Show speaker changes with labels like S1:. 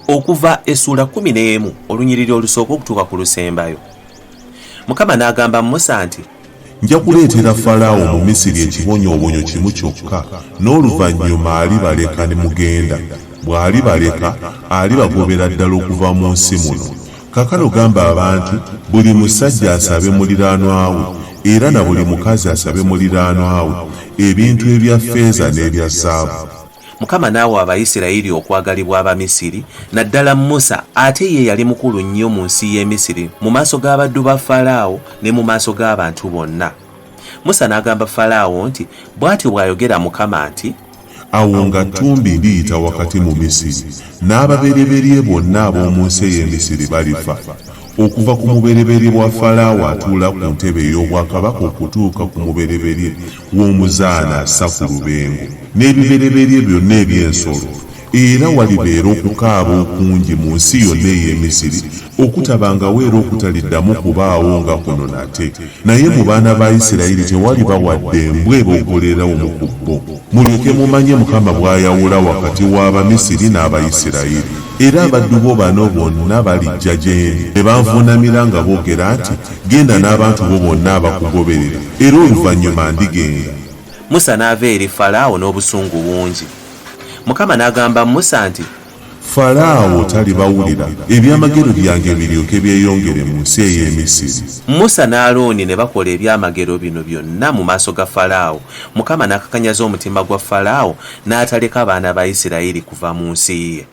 S1: Okuva essula 11 olunyiriri olusooka okutuuka ku lusembayo. Mukama n'agamba Musa nti,
S2: Njakuleetera Falaawo mu Misiri ekibonyoobonyo kimu kyokka, n'oluvannyuma alibaleka ne mugenda. Bw'alibaleka alibagobera ddala okuva mu nsi muno. Kakano gamba abantu, buli musajja asabe muliraanwa we, era na buli mukazi asabe muliraanwa we, ebintu ebya ffeeza n'ebya zaabu.
S1: Mukama n'awa Abayisirayiri okwagalibwa Abamisiri, Naddala Musa ate ye yali mukulu nnyo mu nsi y'e Misiri mu maaso g'abaddu ba Falaawo ne mu maaso g'abantu bonna. Musa n'agamba Falaawo nti, bw'atyo bw'ayogera Mukama nti,
S2: Awo nga ttumbi liyita wakati mu Misiri, n'ababereberye bonna ab'omu nsi ey'e Misiri balifa. Okuva ku mubereberye bwa Falaawo atuula ku ntebe ey'obwakabaka okutuuka ku mubereberye w'omuzaana assa ku lubengo, n'ebibereberye byonna eby'ensolo. Era walibeera okukaaba okungi mu nsi yonna ey'e Misiri, okutabangawo era okutaliddamu kubaawo nga kuno nate. Naye mu baana ba Isirayiri tewaliba wadde embwa eboggolerawo mu ku bo. Mulyoke mumanye Mukama bw'ayawula wakati w'Abamisiri n'Abayisirayiri. Era abaddu bo bano bonna balijja gye ndi, ne banvuunamira nga boogera nti, genda n'abantu bo bonna abakugoberera, era oluvannyuma ndigenda.
S1: Musa n'ava eri Falaawo n'obusungu bungi. Mukama n'agamba Musa nti,
S2: Falaawo talibawulira, ebyamagero byange biryoke byeyongere mu nsi ey'e Misiri.
S1: Musa ne Alooni ne bakola ebyamagero bino byonna mu maaso ga Falaawo. Mukama n'akakanyaza omutima gwa Falaawo n'ataleka abaana ba Isirayiri kuva mu nsi ye.